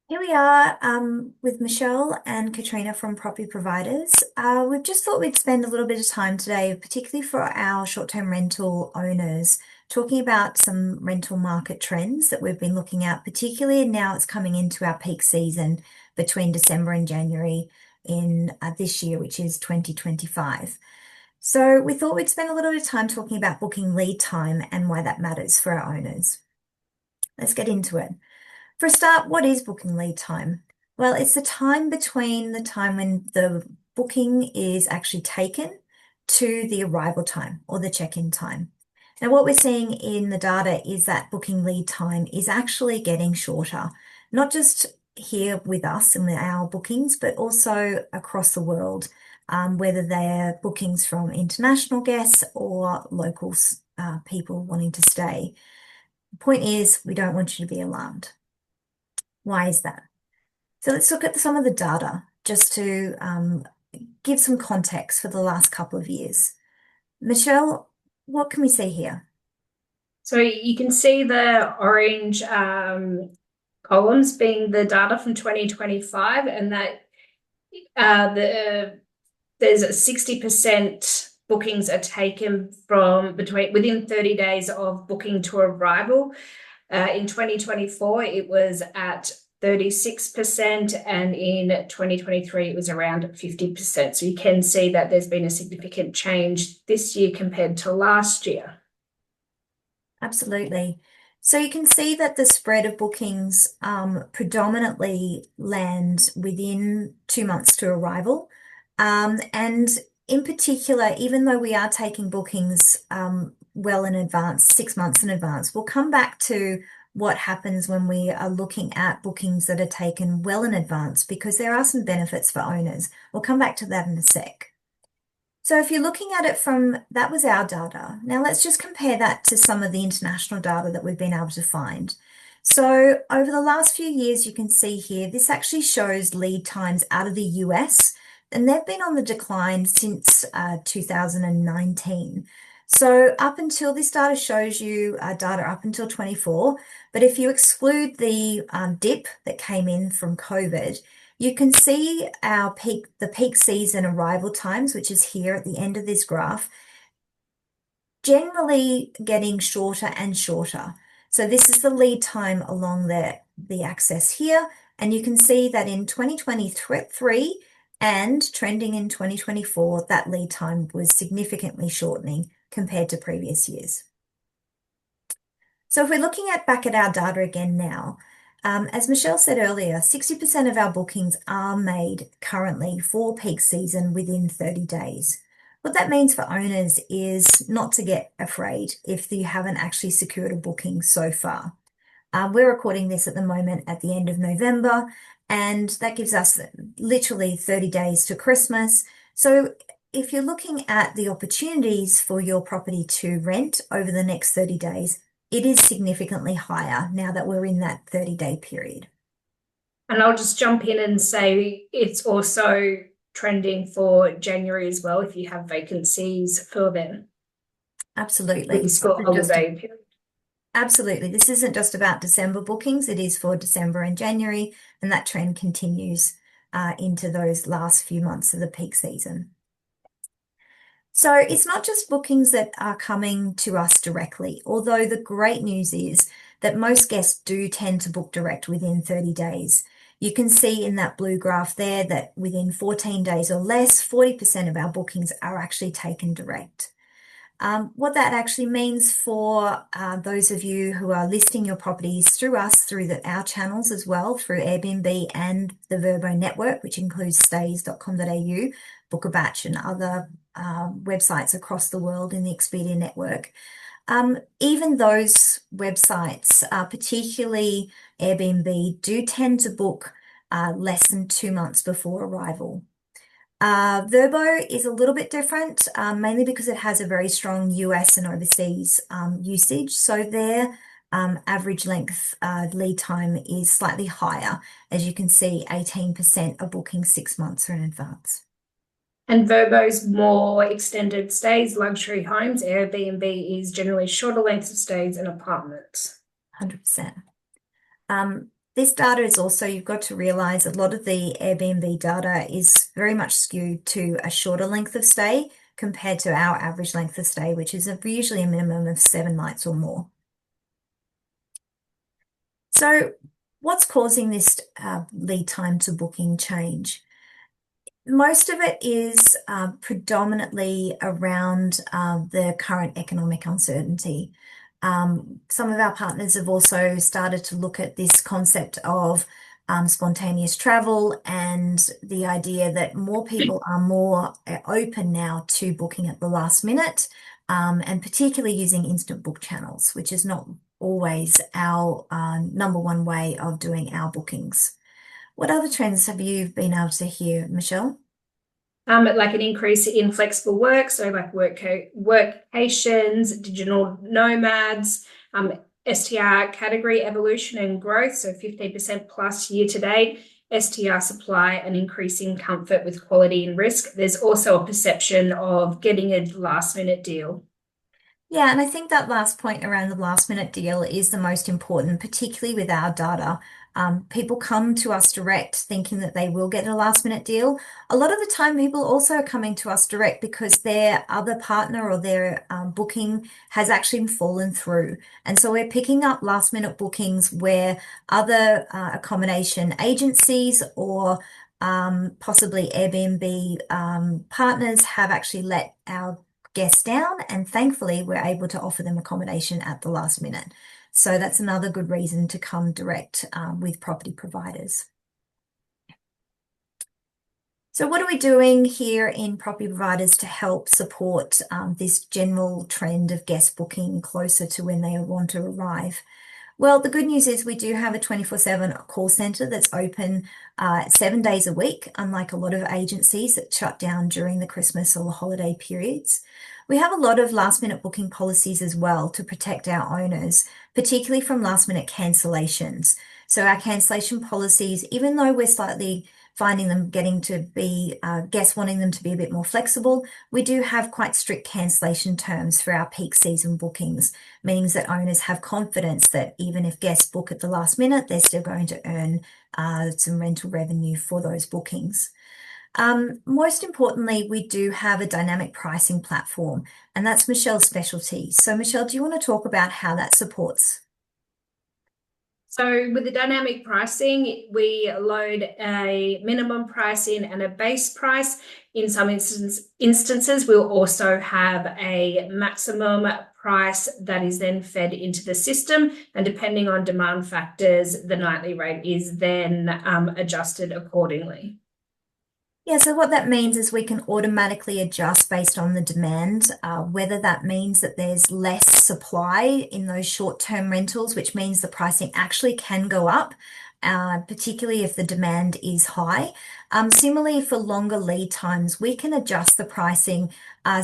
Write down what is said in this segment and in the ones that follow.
Here we are with Michelle and Katrina from Property Providers. We've just thought we'd spend a little bit of time today, particularly for our short-term rental owners, talking about some rental market trends that we've been looking at, particularly now it's coming into our peak season between December and January in this year, which is 2025. So we thought we'd spend a little bit of time talking about booking lead time and why that matters for our owners. Let's get into it. For a start, what is booking lead time? Well, it's the time between the time when the booking is actually taken to the arrival time or the check-in time. Now, what we're seeing in the data is that booking lead time is actually getting shorter, not just here with us and with our bookings, but also across the world, whether they're bookings from international guests or local people wanting to stay. The point is, we don't want you to be alarmed. Why is that? So let's look at some of the data just to give some context for the last couple of years. Michelle, what can we see here? So you can see the orange columns being the data from 2025, and that there's a 60% bookings are taken from within 30 days of booking to arrival. In 2024, it was at 36%, and in 2023, it was around 50%. So you can see that there's been a significant change this year compared to last year. Absolutely. So you can see that the spread of bookings predominantly land within 2 months to arrival. And in particular, even though we are taking bookings well in advance, 6 months in advance, we'll come back to what happens when we are looking at bookings that are taken well in advance, because there are some benefits for owners. We'll come back to that in a sec. So if you're looking at it from, that was our data. Now let's just compare that to some of the international data that we've been able to find. So over the last few years, you can see here, this actually shows lead times out of the US, and they've been on the decline since 2019. So up until this data shows you data up until 24, but if you exclude the dip that came in from COVID, you can see the peak season arrival times, which is here at the end of this graph, generally getting shorter and shorter. So this is the lead time along the axis here. And you can see that in 2023 and trending in 2024, that lead time was significantly shortening compared to previous years. So if we're looking back at our data again now, as Michelle said earlier, 60% of our bookings are made currently for peak season within 30 days. What that means for owners is not to get afraid if you haven't actually secured a booking so far. We're recording this at the moment at the end of November, and that gives us literally 30 days to Christmas. So if you're looking at the opportunities for your property to rent over the next 30 days, it is significantly higher now that we're in that 30-day period. And I'll just jump in and say it's also trending for January as well if you have vacancies for then with the Absolutely. school holiday period. Absolutely. This isn't just about December bookings, it is for December and January, and that trend continues into those last few months of the peak season. So it's not just bookings that are coming to us directly, although the great news is that most guests do tend to book direct within 30 days. You can see in that blue graph there that within 14 days or less, 40% of our bookings are actually taken direct. What that actually means for those of you who are listing your properties through us, through our channels as well, through Airbnb and the Vrbo network, which includes stays.com.au, Bookabatch, and other websites across the world in the Expedia network. Even those websites, particularly Airbnb, do tend to book less than 2 months before arrival. Vrbo is a little bit different, mainly because it has a very strong US and overseas usage. So their average length lead time is slightly higher. As you can see, 18% are booking 6 months in advance. And Vrbo's more extended stays, luxury homes. Airbnb is generally shorter lengths of stays and apartments. 100%. This data is also, you've got to realize a lot of the Airbnb data is very much skewed to a shorter length of stay compared to our average length of stay, which is usually a minimum of 7 nights or more. So what's causing this lead time to booking change? Most of it is predominantly around the current economic uncertainty. Some of our partners have also started to look at this concept of spontaneous travel and the idea that more people are more open now to booking at the last minute, and particularly using instant book channels, which is not always our number one way of doing our bookings. What other trends have you been able to hear, Michelle? Like an increase in flexible work, so like workations, digital nomads, STR category evolution and growth, so 15% plus year to date, STR supply and increasing comfort with quality and risk. There's also a perception of getting a last minute deal. Yeah, and I think that last point around the last minute deal is the most important, particularly with our data. People come to us direct thinking that they will get a last minute deal. A lot of the time, people also are coming to us direct because their other partner or their booking has actually fallen through. And so we're picking up last minute bookings where other accommodation agencies or possibly Airbnb partners have actually let our guests down, and thankfully we're able to offer them accommodation at the last minute. So that's another good reason to come direct with property providers. So what are we doing here in Property Providers to help support this general trend of guest booking closer to when they want to arrive? Well, the good news is we do have a 24/7 call center that's open 7 days a week, unlike a lot of agencies that shut down during the Christmas or the holiday periods. We have a lot of last minute booking policies as well to protect our owners, particularly from last minute cancellations. So our cancellation policies, even though we're slightly finding them getting to be guests wanting them to be a bit more flexible, we do have quite strict cancellation terms for our peak season bookings, means that owners have confidence that even if guests book at the last minute, they're still going to earn some rental revenue for those bookings. Most importantly, we do have a dynamic pricing platform, and that's Michelle's specialty. So Michelle, do you want to talk about how that supports? So with the dynamic pricing, we load a minimum price in and a base price. In some instances, we'll also have a maximum price that is then fed into the system. And depending on demand factors, the nightly rate is then adjusted accordingly. Yeah, so what that means is we can automatically adjust based on the demand, whether that means that there's less supply in those short-term rentals, which means the pricing actually can go up, particularly if the demand is high. Similarly, for longer lead times, we can adjust the pricing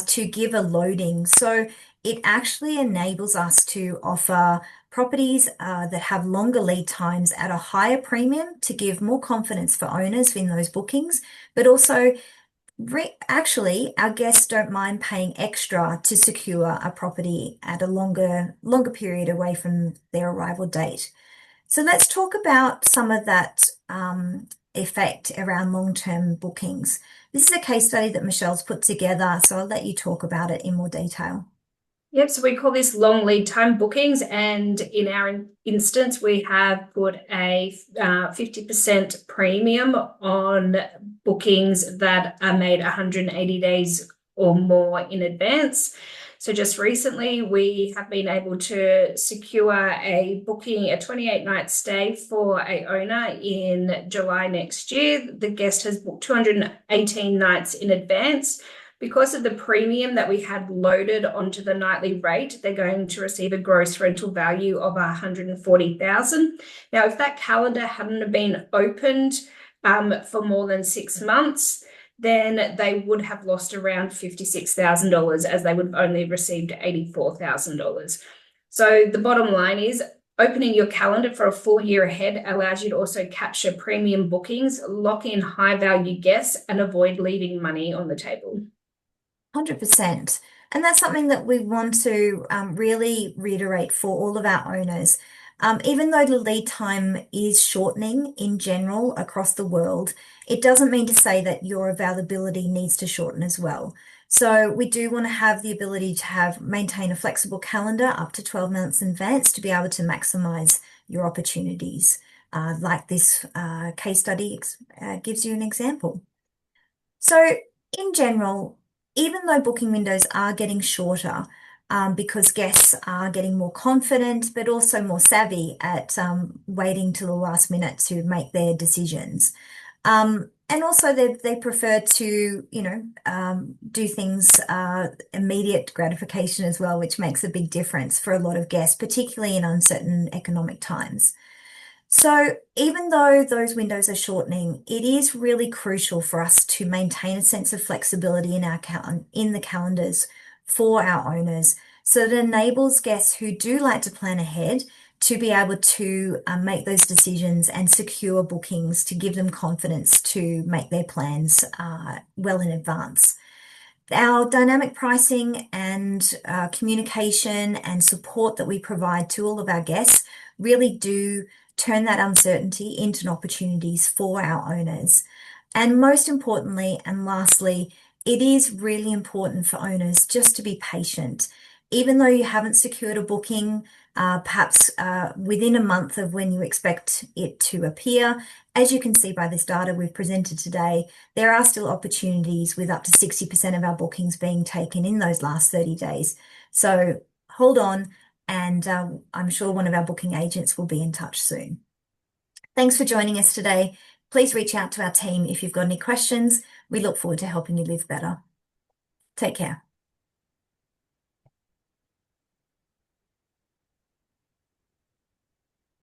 to give a loading. So it actually enables us to offer properties that have longer lead times at a higher premium to give more confidence for owners in those bookings, but also actually our guests don't mind paying extra to secure a property at a longer period away from their arrival date. So let's talk about some of that effect around long-term bookings. This is a case study that Michelle's put together, so I'll let you talk about it in more detail. Yep, so we call this long lead time bookings, and in our instance, we have put a 50% premium on bookings that are made 180 days or more in advance. So just recently, we have been able to secure a booking, a 28-night stay for a owner in July next year. The guest has booked 218 nights in advance. Because of the premium that we had loaded onto the nightly rate, they're going to receive a gross rental value of 140,000. Now, if that calendar hadn't been opened for more than 6 months, then they would have lost around $56,000 as they would have only received $84,000. So the bottom line is opening your calendar for a full year ahead allows you to also capture premium bookings, lock in high value guests, and avoid leaving money on the table. 100%. And that's something that we want to really reiterate for all of our owners. Even though the lead time is shortening in general across the world, it doesn't mean to say that your availability needs to shorten as well. So we do want to have the ability to maintain a flexible calendar up to 12 months in advance to be able to maximize your opportunities. Like this case study gives you an example. So in general, even though booking windows are getting shorter, because guests are getting more confident, but also more savvy at waiting till the last minute to make their decisions. And also they prefer to, do things immediate gratification as well, which makes a big difference for a lot of guests, particularly in uncertain economic times. So even though those windows are shortening, it is really crucial for us to maintain a sense of flexibility in the calendars for our owners. So it enables guests who do like to plan ahead to be able to make those decisions and secure bookings to give them confidence to make their plans well in advance. Our dynamic pricing and communication and support that we provide to all of our guests really do turn that uncertainty into opportunities for our owners. And most importantly, and lastly, it is really important for owners just to be patient. Even though you haven't secured a booking, perhaps within a month of when you expect it to appear, as you can see by this data we've presented today, there are still opportunities with up to 60% of our bookings being taken in those last 30 days. So hold on, and I'm sure one of our booking agents will be in touch soon. Thanks for joining us today. Please reach out to our team if you've got any questions. We look forward to helping you live better. Take care.